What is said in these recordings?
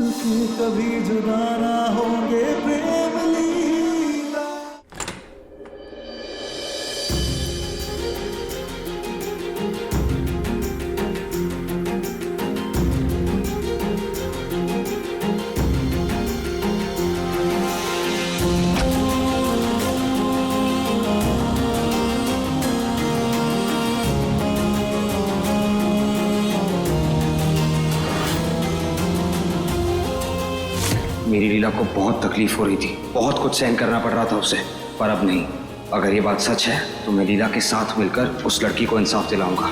के कभी जुदा ना होंगे प्रेम लीला। मेरी लीला को बहुत तकलीफ हो रही थी, बहुत कुछ सहन करना पड़ रहा था उसे, पर अब नहीं। अगर ये बात सच है तो मैं लीला के साथ मिलकर उस लड़की को इंसाफ दिलाऊंगा।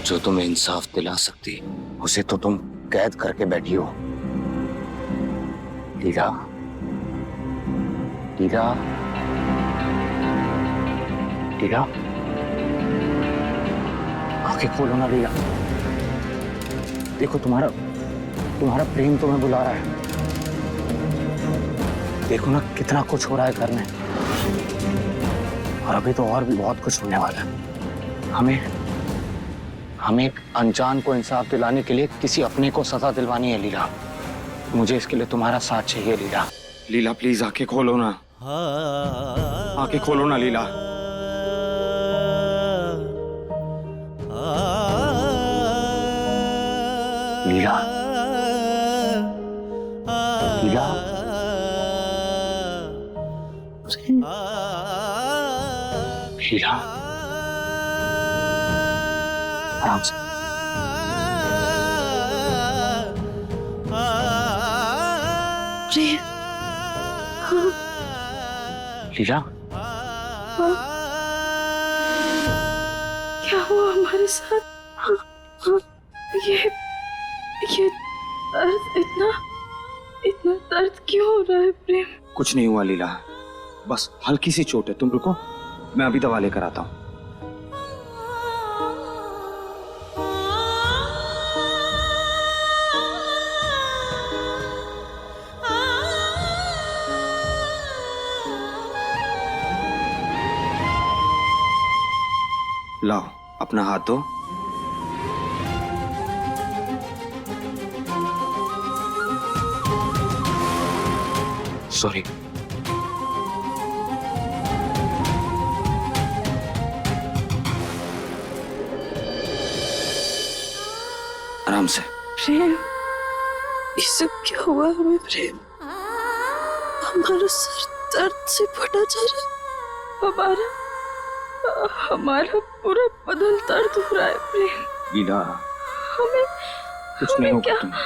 जो तुम्हें इंसाफ दिला सकती उसे तो तुम कैद करके बैठी हो। लीला, लीला, लीला, आंखें खोलो ना लीला। देखो तुम्हारा प्रेम तुम्हें बुला रहा है। देखो ना कितना कुछ हो रहा है घर में, और अभी तो और भी बहुत कुछ होने वाला है। हमें एक अनजान को इंसाफ दिलाने के लिए किसी अपने को सजा दिलवानी है लीला। मुझे इसके लिए तुम्हारा साथ चाहिए लीला। लीला प्लीज आंखें खोलो ना, आंखें खोलो ना लीला। लीला, लीला, लीला, आराम से। लीला, क्या हुआ हमारे साथ? ये दर्द, इतना दर्द क्यों हो रहा है प्रेम? कुछ नहीं हुआ लीला, बस हल्की सी चोट है। तुम रुको, मैं अभी दवा लेकर आता हूँ। लाओ अपना हाथ दो। सॉरी। आराम से। प्रेम, ये सब क्या हुआ हमें प्रेम? हमारा सर दर्द से फटा जा रहा है, हमारा पूरा बदन दर्द हो रहा है प्रेम। लीला, हमें कुछ नहीं होगा तुम्हें।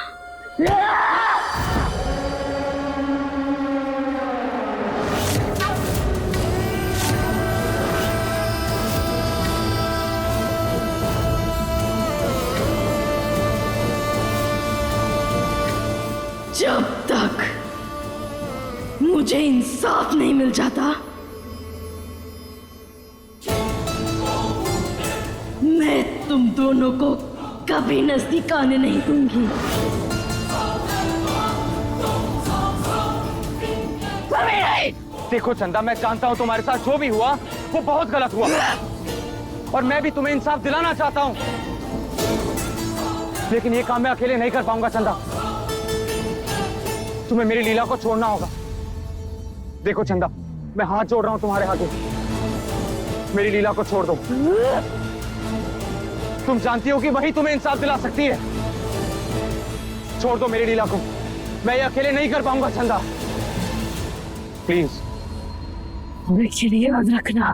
जब तक मुझे इंसाफ नहीं मिल जाता, मैं तुम दोनों को कभी नजदीक आने नहीं दूंगी। कभी नहीं। देखो चंदा, मैं जानता हूँ तुम्हारे साथ जो भी हुआ वो बहुत गलत हुआ, और मैं भी तुम्हें इंसाफ दिलाना चाहता हूँ, लेकिन ये काम मैं अकेले नहीं कर पाऊंगा चंदा। तुम्हें मेरी लीला को छोड़ना होगा। देखो चंदा, मैं हाथ जोड़ रहा हूं तुम्हारे आगे, मेरी लीला को छोड़ दो। तुम जानती हो कि वही तुम्हें इंसाफ दिला सकती है। छोड़ दो मेरी लीला को, मैं ये अकेले नहीं कर पाऊंगा चंदा, प्लीज। मेरे लिए याद रखना,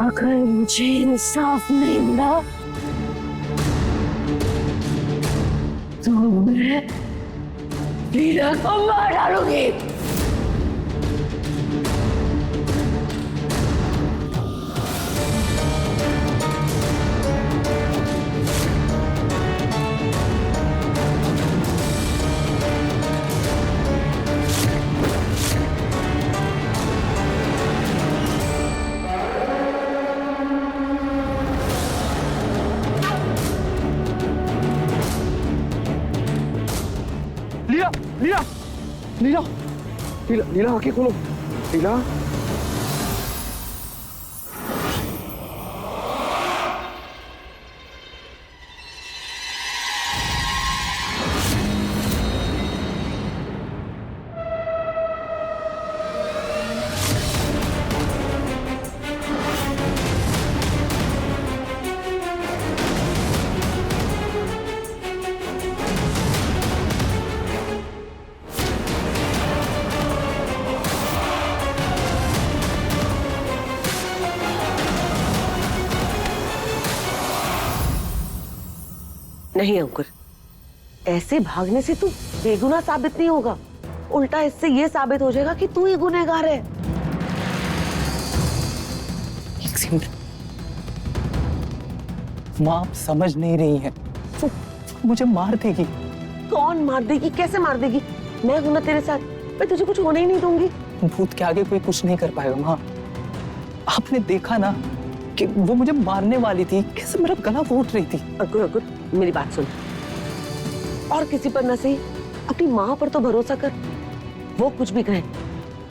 अगर मुझे इंसाफ नहीं मिला तो मैं लीला को मार डालूंगी। लीला लीला आंखें खोलो लीला। नहीं अंकुर, ऐसे भागने से तू बेगुनाह साबित नहीं होगा, उल्टा इससे ये साबित हो जाएगा कि तू ही गुनहगार है। माँ आप समझ नहीं रही हैं, वो मुझे मार देगी। कौन मार देगी, कैसे मार देगी? मैं हूं ना तेरे साथ, मैं तुझे कुछ होने ही नहीं दूंगी। भूत के आगे कोई कुछ नहीं कर पाएगा माँ। आपने देखा ना कि वो मुझे मारने वाली थी, कैसे मेरा गला घोट रही थी। अंकुर अंकुर मेरी बात सुन, और किसी पर ना सही अपनी माँ पर तो भरोसा कर। वो कुछ भी कहे,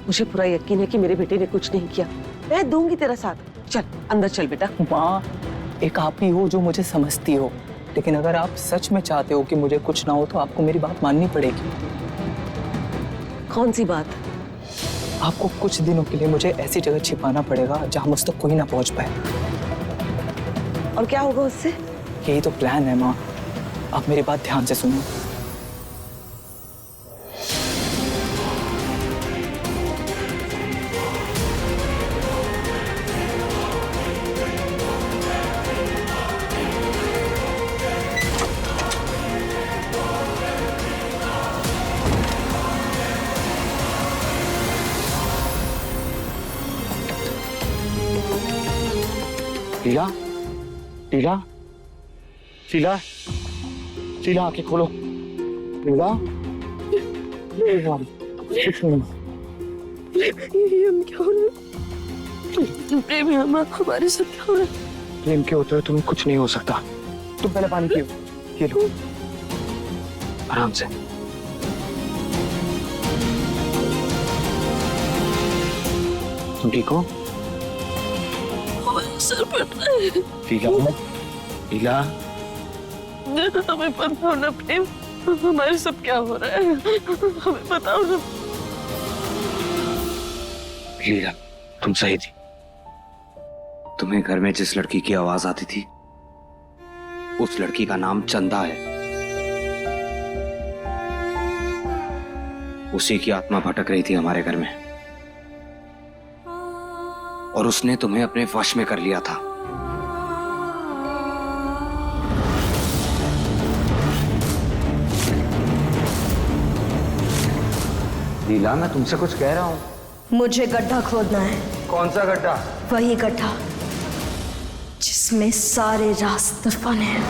मुझे पूरा यकीन है कि मेरे बेटे ने कुछ नहीं किया। मैं दूंगी तेरा साथ। चल अंदर चल बेटा। माँ एक आप ही हो जो मुझे समझती हो, लेकिन अगर आप सच में चाहते हो कि मुझे कुछ ना हो तो आपको मेरी बात माननी पड़ेगी। कौन सी बात? आपको कुछ दिनों के लिए मुझे ऐसी जगह छिपाना पड़ेगा जहां मुझ तक कोई ना पहुंच पाए। और क्या होगा उससे? यही तो प्लान है माँ, आप मेरी बात ध्यान से सुनो। लीला लीला लीला लीला आंखें खोलो लीला। कुछ नहीं। ये हम क्या हो रहा है? प्रेम हमारे साथ क्या हो रहा है? प्रेम के होते हुए तुम्हें कुछ नहीं हो सकता। तुम पहले पानी पियो, ये लो आराम से। तुम ठीक हो? हमारा सर फट रहा है। लीला लीला हमें बताओ ना प्रेम, हमारे सब क्या हो रहा है? हमें बताओ ना। लीला तुम सही थी। तुम्हें घर में जिस लड़की की आवाज आती थी उस लड़की का नाम चंदा है। उसी की आत्मा भटक रही थी हमारे घर में और उसने तुम्हें अपने वश में कर लिया था। लीला मैं तुमसे कुछ कह रहा हूं। मुझे गड्ढा खोदना है। कौन सा गड्ढा? वही गड्ढा जिसमें सारे राज दफन हैं।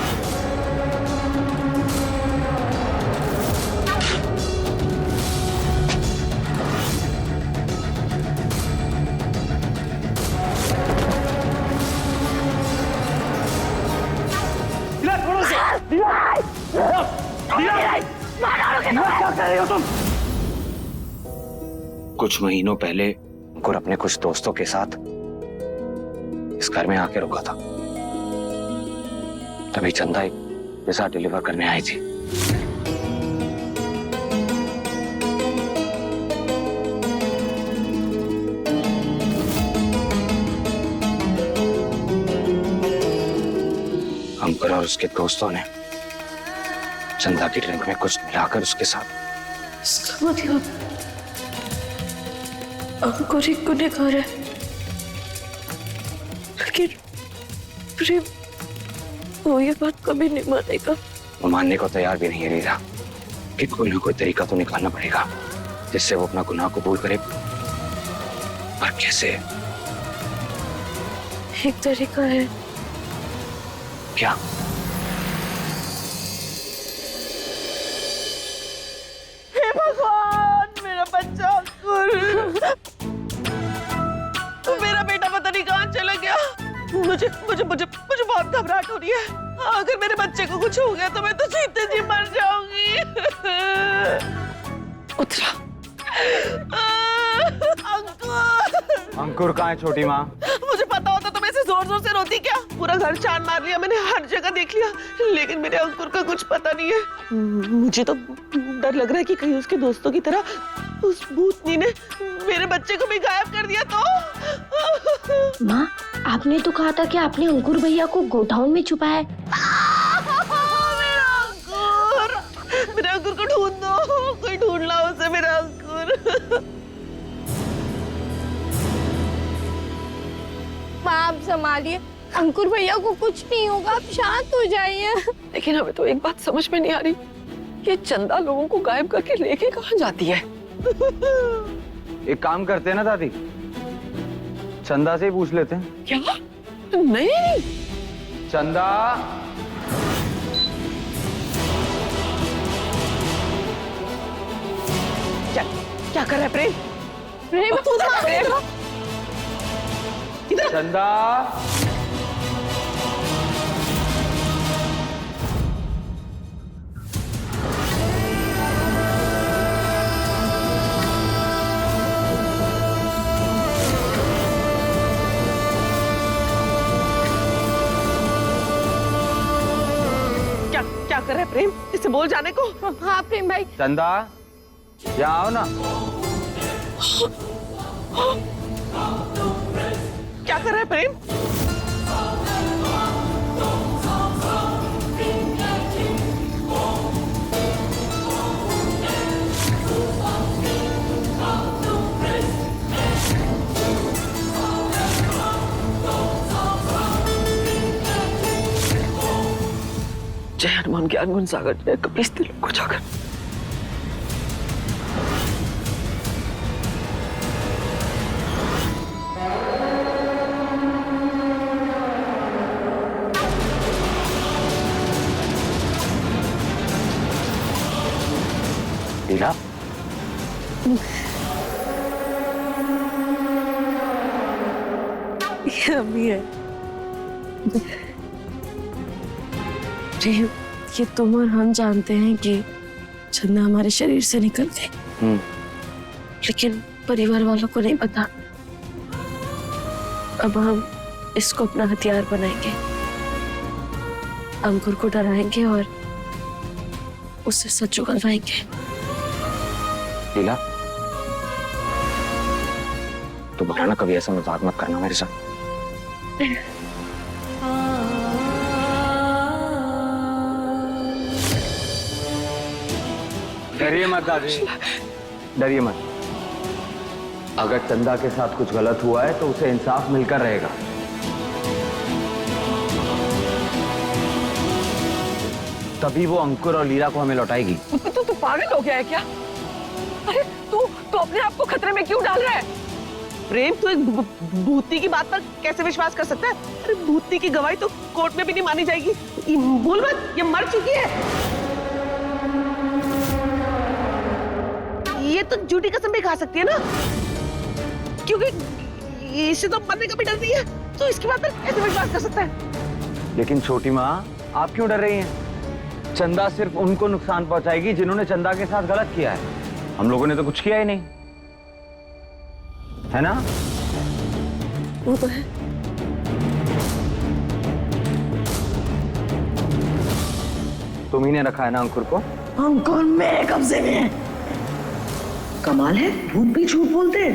कुछ महीनों पहले गुर अपने कुछ दोस्तों के साथ इस घर में आके रुका था। तभी चंदा एक पिज़्ज़ा डिलीवर करने आई थी। अंकुर और उसके दोस्तों ने चंदा की ड्रिंक में कुछ मिलाकर उसके साथ। इसका मतलब अंकुर ही गुनहगार है, लेकिन प्रेम वो ये बात कभी नहीं मानेगा। वो मानने को तैयार भी नहीं है लीला, कि कोई ना कोई तरीका तो निकालना पड़ेगा जिससे वो अपना गुनाह कबूल करे। पर कैसे? एक तरीका है। क्या? हे भगवान, मेरा बच्चा अंकुर, मेरा बेटा पता नहीं कहाँ चला गया। मुझे मुझे मुझे मुझे बहुत घबराहट हो रही है। अगर मेरे बच्चे को कुछ हो गया तो मैं तो जीते जी मर जाऊंगी। उतरा अंकुर कहाँ है छोटी माँ? मुझे पता होता तो मैं ऐसे जोर जोर से रोती क्या? पूरा घर छान मार लिया मैंने, हर जगह देख लिया, लेकिन मेरे अंकुर का कुछ पता नहीं है। मुझे तो डर लग रहा है कि कहीं उसके दोस्तों की तरह उस भूतनी ने मेरे बच्चे को भी गायब कर दिया तो। माँ, आपने तो कहा था कि आपने अंकुर भैया को गोडाउन में छुपाया है। मेरे अंकुर को ढूंढ दो, कोई ढूंढ लाओ उसे, मेरा अंकुर। माँ आप संभालिए, अंकुर भैया को कुछ नहीं होगा, आप शांत हो जाइए। लेकिन हमें तो एक बात समझ में नहीं आ रही, ये चंदा लोगों को गायब करके लेके कहाँ जाती है? एक काम करते हैं ना दादी, चंदा से ही पूछ लेते हैं। क्या? नहीं। चंदा, क्या क्या कर रहा है प्रेम? प्रेम चंदा, क्या कर रहा है प्रेम? इसे बोल जाने को। हाँ प्रेम भाई। चंदा, यहाँ आओ ना। क्या कर रहा है प्रेम? जय हनुमान ज्ञान गुण सागर, जय कपीस तिलोक को जाकर। लीला, अभी है प्रेम, ये तुम और हम जानते हैं कि चंदा हमारे शरीर से निकल गई, लेकिन परिवार वालों को नहीं पता। अब हम इसको अपना हथियार बनाएंगे, अंकुर को डराएंगे और उससे सच उगलवाएंगे। लीला, दोबारा ना कभी ऐसा मजाक मत करना मेरे साथ। डरिए मत दादी, डरिए मत। अगर चंदा के साथ कुछ गलत हुआ है तो उसे इंसाफ मिलकर रहेगा। तभी वो अंकुर और लीला को हमें लौटाएगी। तू पागल हो गया है क्या? अरे तू अपने आप को खतरे में क्यों डाल रहा है? प्रेम, तू एक भूतनी की बात पर कैसे विश्वास कर सकता है? अरे भूतनी की गवाही तो कोर्ट में भी नहीं मानी जाएगी। बोल मत, ये मर चुकी है। ये तो झूठी कसम भी खा सकती है ना, क्योंकि इसे तो मरने का भी डर नहीं है, तो इसकी बात पर कैसे विश्वास कर सकता है? लेकिन छोटी माँ, आप क्यों डर रही हैं? चंदा सिर्फ उनको नुकसान पहुंचाएगी जिन्होंने चंदा के साथ गलत किया है। हम लोगों ने तो कुछ किया ही नहीं, है ना? वो तो है। तुम्ही ने रखा है ना अंकुर को? अंकुर मेरे कब्जे में है। कमाल है, भूत भी झूठ बोलते हैं।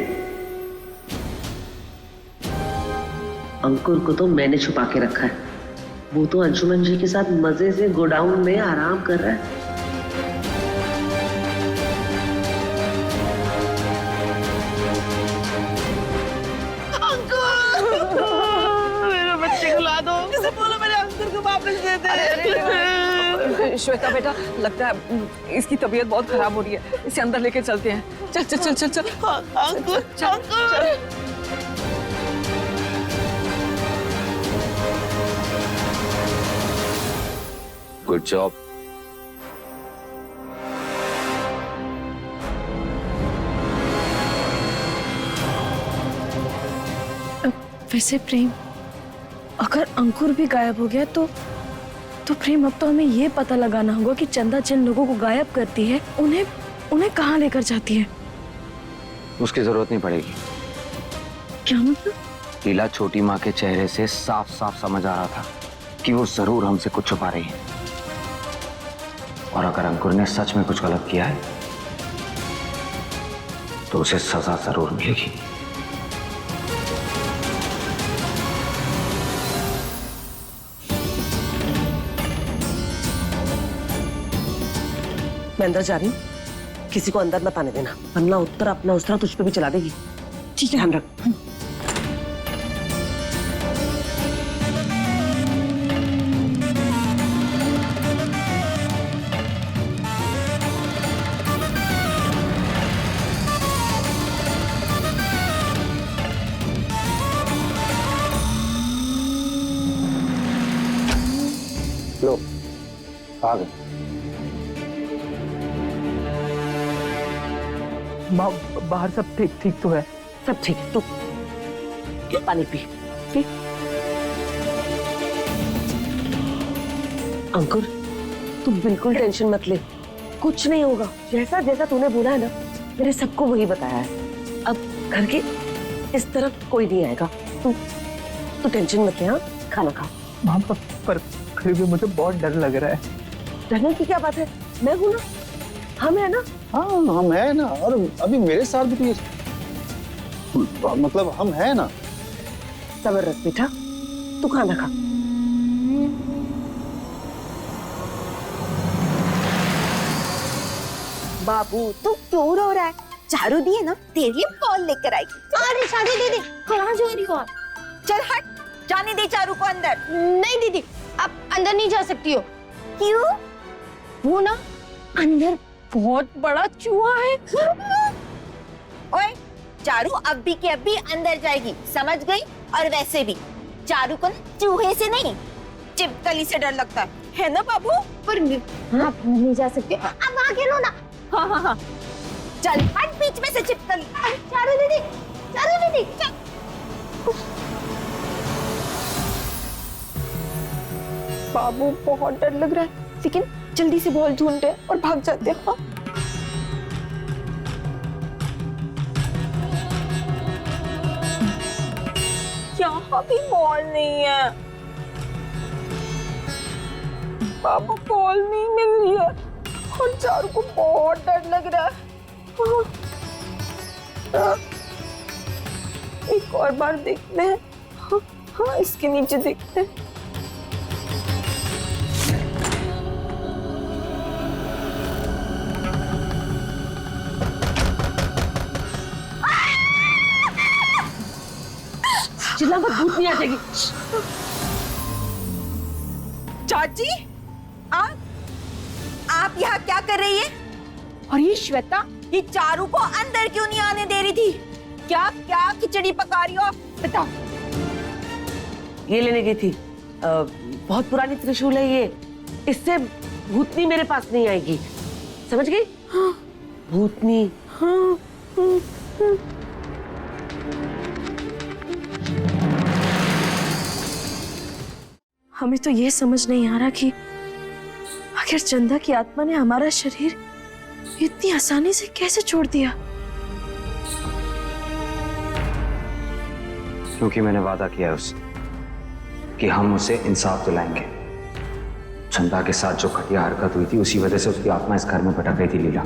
अंकुर को तो मैंने छुपा के रखा है, वो तो अंशुमन जी के साथ मजे से गोडाउन में आराम कर रहा है। मेरे बच्चे को ला दो, किसे बोलो मेरे अंकुर को वापस दे दे। श्वेता बेटा, लगता है इसकी तबीयत बहुत खराब हो रही है, इसे अंदर लेके चलते हैं। चल चल चल चल चल। अंकुर, अंकुर। Good job. वैसे प्रेम, अगर अंकुर भी गायब हो गया तो प्रेम, अब तो हमें ये पता लगाना होगा कि चंदा जिन लोगों को गायब करती है उन्हें कहाँ लेकर जाती है। उसकी जरूरत नहीं पड़ेगी, क्या मतलब? लीला, छोटी माँ के चेहरे से साफ साफ समझ आ रहा था कि वो जरूर हमसे कुछ छुपा रही है। और अगर अंकुर ने सच में कुछ गलत किया है तो उसे सजा जरूर मिलेगी। मैं अंदर जा रही हूँ, किसी को अंदर मत आने देना, वरना उत्तर अपना उसरा तुझ पे भी चला देगी। ठीक है। ध्यान रख। लो, आ गए। माँ, बाहर सब ठीक ठीक तो है? सब ठीक है, तू ये पानी पी। पी। अंकुर, तू बिल्कुल टेंशन मत ले, कुछ नहीं होगा। जैसा जैसा तूने बोला है ना, मैंने सबको वही बताया है। अब घर के इस तरफ कोई नहीं आएगा। तू टेंशन मत ले। हाँ, खाना खा। माँ, पर फिर भी मुझे बहुत डर लग रहा है। डरने की क्या बात है, मैं हूं ना, हम है ना। हाँ, हम है ना। और अभी मेरे साथ भी तो ये मतलब हम है ना। सब्र रख बेटा, तू खाना खा। बाबू तू क्यों रो रहा है? चारू दी है ना, तेरे लिए बॉल लेकर आएगी। अरे चारू दीदी, कहाँ जा रही हो आप? चल हट, जाने दे चारू को अंदर। नहीं दीदी, आप अंदर नहीं जा सकती हो। क्यों? वो ना अंदर बहुत बड़ा चूहा है। ओए, चारू अब भी के अब भी अंदर जाएगी, समझ गई? और वैसे भी चारू को ना चूहे से नहीं, चिपकली से डर लगता है ना बाबू? पर आप नहीं जा सकते, अब आगे लो ना। हाँ हाँ हाँ, चल हट बीच में से चिपकली। चारू दीदी, चारू दीदी, बाबू बहुत डर लग रहा है, लेकिन जल्दी से बॉल ढूंढते हैं और भाग जाते हैं। हाँ? यहाँ भी बॉल नहीं है बाबू, बॉल नहीं मिल रही है और चारू को बहुत डर लग रहा है। एक और बार देखते हैं। हाँ, हाँ, इसके नीचे देखते हैं। चिल्ला मत, भूत नहीं आ जाएगी। चाची, आप यहाँ क्या कर रही है? और ये श्वेता, ये चारू को अंदर क्यों नहीं आने दे रही थी? क्या क्या खिचड़ी पका रही हो आप? बताओ। ये लेने गई थी, बहुत पुरानी त्रिशूल है ये, इससे भूतनी मेरे पास नहीं आएगी, समझ गई? हाँ। भूतनी। हाँ। हमें तो ये समझ नहीं आ रहा कि आखिर चंदा की आत्मा ने हमारा शरीर इतनी आसानी से कैसे छोड़ दिया। क्योंकि मैंने वादा किया है उससे कि हम उसे इंसाफ दिलाएंगे। चंदा के साथ जो घटिया हरकत हुई थी, उसी वजह से उसकी आत्मा इस घर में भटक गई थी। लीला,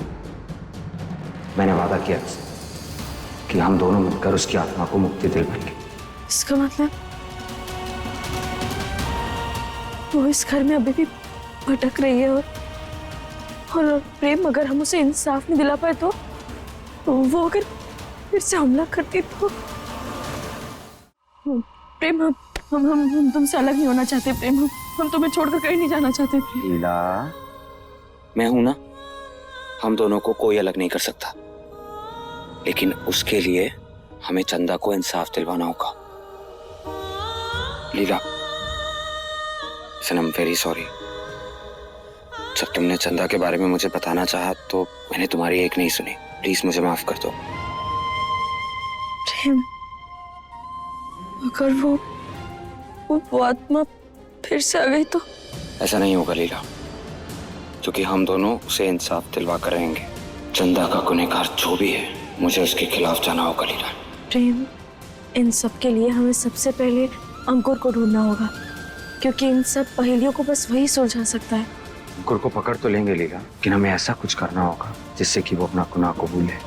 मैंने वादा किया उससे कि हम दोनों मिलकर उसकी आत्मा को मुक्ति दिलवाएंगे। इसका मतलब वो इस घर में अभी भी भटक रही है, और प्रेम अगर हम उसे इंसाफ नहीं दिला पाए तो वो अगर फिर से हमला करती तो। प्रेम, हम तुमसे अलग नहीं होना चाहते प्रेम, हम तुम्हें छोड़कर कहीं नहीं जाना चाहते। लीला, मैं हूं ना, हम दोनों को कोई अलग नहीं कर सकता, लेकिन उसके लिए हमें चंदा को इंसाफ दिलवाना होगा। लीला, सनम, वेरी सॉरी। जब तुमने चंदा के बारे में मुझे बताना चाहा तो मैंने तुम्हारी एक नहीं सुनी। प्लीज मुझे माफ कर दो। प्रेम, अगर वो आत्मा फिर से आ गई तो? ऐसा नहीं होगा लीला, क्योंकि हम दोनों उसे इंसाफ दिलवा कर रहेंगे। चंदा का गुनहगार जो भी है, मुझे उसके खिलाफ जाना होगा लीला। प्रेम, इन सब के लिए हमें सबसे पहले अंकुर को ढूंढना होगा, क्योंकि इन सब पहेलियों को बस वही सुलझा सकता है। अंकुर को पकड़ तो लेंगे लीला, लेकिन हमें ऐसा कुछ करना होगा जिससे कि वो अपना गुनाह कबूले।